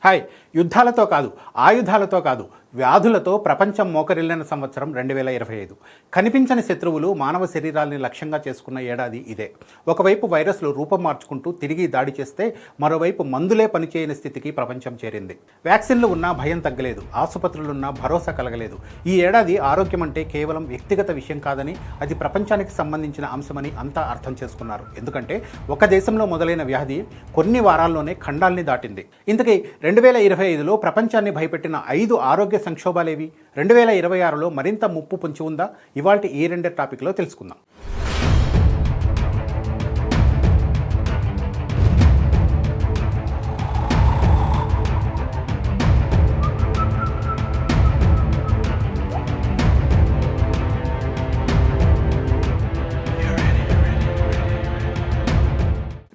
Hi. యుద్ధాలతో కాదు, ఆయుధాలతో కాదు, వ్యాధులతో ప్రపంచం మోకరిల్లిన సంవత్సరం 2025. కనిపించని శత్రువులు మానవ శరీరాల్ని లక్ష్యంగా చేసుకున్న ఏడాది ఇదే. ఒకవైపు వైరస్లు రూపం మార్చుకుంటూ తిరిగి దాడి చేస్తే, మరోవైపు మందులే పనిచేయని స్థితికి ప్రపంచం చేరింది. వ్యాక్సిన్లు ఉన్నా భయం తగ్గలేదు, ఆసుపత్రులున్నా భరోసా కలగలేదు. ఈ ఏడాది ఆరోగ్యం అంటే కేవలం వ్యక్తిగత విషయం కాదని, అది ప్రపంచానికి సంబంధించిన అంశమని అంతా అర్థం చేసుకున్నారు. ఎందుకంటే ఒక దేశంలో మొదలైన వ్యాధి కొన్ని వారాల్లోనే ఖండాల్ని దాటింది. ఇంతకీ 2025లో ప్రపంచాన్ని భయపెట్టిన 5 ఆరోగ్య సంక్షోభాలేవి? 2026లో మరింత ముప్పు పొంచి ఉందా? ఇవాల్టి ఈ రెండే టాపిక్లో తెలుసుకుందాం.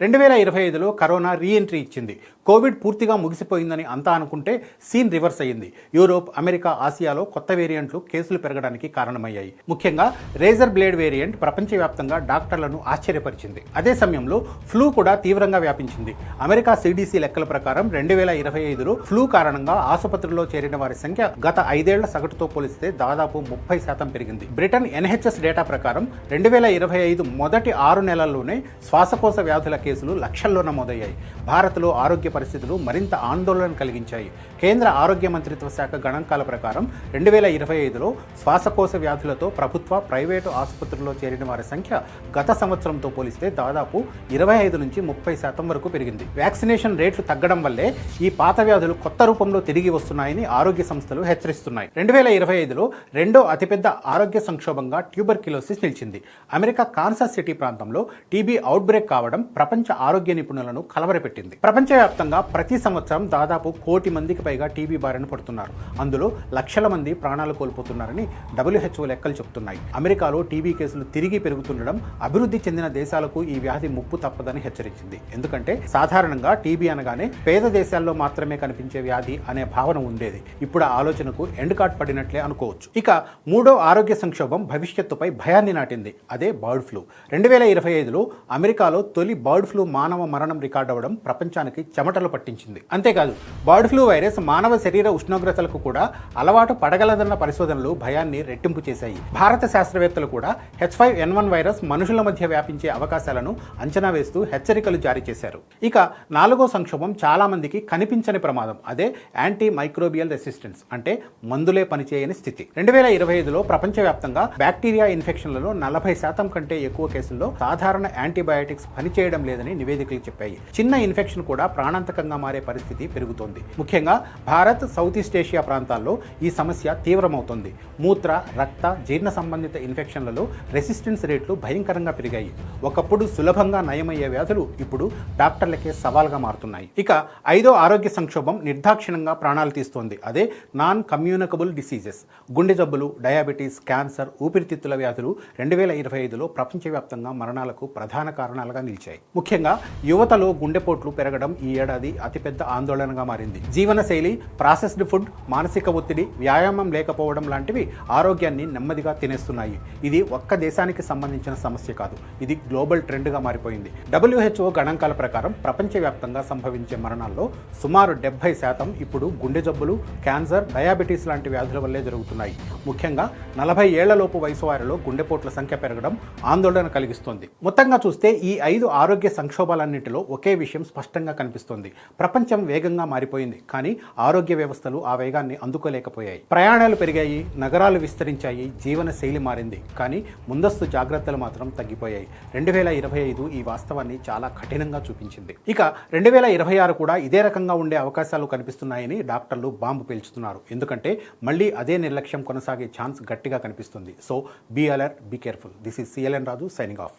రెండు 2025లో కరోనా రీఎంట్రీ ఇచ్చింది. కోవిడ్ పూర్తిగా ముగిసిపోయిందని అంతా అనుకుంటే సీన్ రివర్స్ అయ్యింది. యూరోప్, అమెరికా, ఆసియాలో కొత్త వేరియంట్లు కేసులు పెరగడానికి కారణమయ్యాయి. ముఖ్యంగా రేజర్ బ్లేడ్ వేరియంట్ ప్రపంచవ్యాప్తంగా డాక్టర్లను ఆశ్చర్యపరిచింది. అదే సమయంలో ఫ్లూ కూడా తీవ్రంగా వ్యాపించింది. అమెరికా CDC లెక్కల ప్రకారం 2025లో ఫ్లూ కారణంగా ఆసుపత్రుల్లో చేరిన వారి సంఖ్య గత 5 ఏళ్ల సగటుతో పోలిస్తే దాదాపు 30% పెరిగింది. బ్రిటన్ NHS డేటా ప్రకారం 2025 మొదటి 6 నెలల్లోనే శ్వాసకోశ వ్యాధుల కేసులు లక్షల్లో నమోదయ్యాయి. భారత్లో ఆరోగ్య పరిస్థితులు మరింత ఆందోళన కలిగించాయి. కేంద్ర ఆరోగ్య మంత్రిత్వ శాఖ గణాంకాల ప్రకారం 2025లో శ్వాసకోశ వ్యాధులతో ప్రభుత్వ, ప్రైవేటు ఆసుపత్రుల్లో చేరిన వారి సంఖ్య గత సంవత్సరంతో పోలిస్తే దాదాపు 25 నుంచి 30% వరకు పెరిగింది. వ్యాక్సినేషన్ రేట్లు తగ్గడం వల్లే ఈ పాత వ్యాధులు కొత్త రూపంలో తిరిగి వస్తున్నాయని ఆరోగ్య సంస్థలు హెచ్చరిస్తున్నాయి. 2025లో రెండో అతిపెద్ద ఆరోగ్య సంక్షోభంగా ట్యూబర్క్యులోసిస్ నిలిచింది. అమెరికా కాన్సాస్ సిటీ ప్రాంతంలో టీబీ అవుట్బ్రేక్ కావడం ప్రపంచ ఆరోగ్య నిపుణులను కలవరపెట్టింది. ప్రపంచవ్యాప్తంగా ప్రతి సంవత్సరం దాదాపు 1 కోటి మందికి పైగా టీబీ బారిన పడుతున్నారు. అందులో లక్షల మంది ప్రాణాలు కోల్పోతున్నారని WHO లెక్కలు చెబుతున్నాయి. అమెరికాలో టీబీ కేసులు తిరిగి పెరుగుతుండడం అభివృద్ధి చెందిన దేశాలకు ఈ వ్యాధి ముప్పు తప్పదని హెచ్చరించింది. ఎందుకంటే సాధారణంగా టీబీ అనగానే పేద దేశాల్లో మాత్రమే కనిపించే వ్యాధి అనే భావన ఉండేది. ఇప్పుడు ఆ ఆలోచనకు ఎండ్ కార్డ్ పడినట్లే అనుకోవచ్చు. ఇక మూడో ఆరోగ్య సంక్షోభం భవిష్యత్తుపై భయాన్ని నాటింది. అదే బర్డ్ ఫ్లూ. 2025లో అమెరికాలో తొలి బర్డ్ ఫ్లూ మానవ మరణం రికార్డ్ అవ్వడం ప్రపంచానికి చెమటలు పట్టించింది. అంతేకాదు, బర్డ్ ఫ్లూ వైరస్ మానవ శరీర ఉష్ణోగ్రతలకు కూడా అలవాటు పడగలదన్న పరిశోధనలు భయాన్ని రెట్టింపు చేశాయి. భారత శాస్త్రవేత్తలు కూడా H5N1 వైరస్ మనుషుల మధ్య వ్యాపించే అవకాశాలను అంచనా వేస్తూ హెచ్చరికలు జారీ చేశారు. ఇక నాలుగో సంక్షోభం చాలా మందికి కనిపించని ప్రమాదం. అదే యాంటీ మైక్రోబియల్ రెసిస్టెన్స్, అంటే మందులే పనిచేయని స్థితి. 2025లో ప్రపంచవ్యాప్తంగా బ్యాక్టీరియా ఇన్ఫెక్షన్లలో 40% కంటే ఎక్కువ కేసుల్లో సాధారణ యాంటీబయాటిక్స్ పనిచేయడం లేదని నివేదికలు చెప్పాయి. చిన్న ఇన్ఫెక్షన్ కూడా ప్రాణాంతకంగా మారే పరిస్థితి పెరుగుతోంది. ముఖ్యంగా భారత్, సౌత్ ఈస్ట్ ఏషియా ప్రాంతాల్లో ఈ సమస్య తీవ్రమవుతోంది. మూత్ర, రక్త, జీర్ణ సంబంధిత ఇన్ఫెక్షన్లలో రెసిస్టెన్స్ రేట్లు భయంకరంగా పెరిగాయి. ఒకప్పుడు సులభంగా నయమయ్యే వ్యాధులు ఇప్పుడు డాక్టర్లకే సవాల్గా మారుతున్నాయి. ఇక ఐదో ఆరోగ్య సంక్షోభం నిర్దాక్షిణంగా ప్రాణాలు తీస్తోంది. అదే నాన్ కమ్యూనికబుల్ డిసీజెస్. గుండె జబ్బులు, డయాబెటీస్, క్యాన్సర్, ఊపిరితిత్తుల వ్యాధులు 2025లో ప్రపంచవ్యాప్తంగా మరణాలకు ప్రధాన కారణాలుగా నిలిచాయి. ముఖ్యంగా యువతలో గుండెపోట్లు పెరగడం ఈ ఏడాది అతిపెద్ద ఆందోళనగా మారింది. జీవనశైలి, ప్రాసెస్డ్ ఫుడ్, మానసిక ఒత్తిడి, వ్యాయామం లేకపోవడం లాంటివి ఆరోగ్యాన్ని నెమ్మదిగా తినేస్తున్నాయి. ఇది ఒక్క దేశానికి సంబంధించిన సమస్య కాదు, ఇది గ్లోబల్ ట్రెండ్గా మారిపోయింది. WHO గణాంకాల ప్రకారం ప్రపంచవ్యాప్తంగా సంభవించే మరణాల్లో సుమారు 70% ఇప్పుడు గుండె జబ్బులు, క్యాన్సర్, డయాబెటీస్ లాంటి వ్యాధుల వల్లే జరుగుతున్నాయి. ముఖ్యంగా 40 ఏళ్లలోపు వయసు వారిలో గుండెపోట్ల సంఖ్య పెరగడం ఆందోళన కలిగిస్తోంది. మొత్తంగా చూస్తే ఈ 5 ఆరోగ్య సంక్షోభాలన్నింటిలో ఒకే విషయం స్పష్టంగా కనిపిస్తోంది. ప్రపంచం వేగంగా మారిపోయింది, కానీ ఆరోగ్య వ్యవస్థలు ఆ వేగాన్ని అందుకోలేకపోయాయి. ప్రయాణాలు పెరిగాయి, నగరాలు విస్తరించాయి, జీవన శైలి మారింది, కానీ ముందస్తు జాగ్రత్తలు మాత్రం తగ్గిపోయాయి. 2025 ఈ వాస్తవాన్ని చాలా కఠినంగా చూపించింది. ఇక 2026 కూడా ఇదే రకంగా ఉండే అవకాశాలు కనిపిస్తున్నాయని డాక్టర్లు బాంబు పేల్చుతున్నారు. ఎందుకంటే మళ్ళీ అదే నిర్లక్ష్యం కొనసాగే ఛాన్స్ గట్టిగా కనిపిస్తుంది. So be alert, be careful. This is CLN Raju signing of.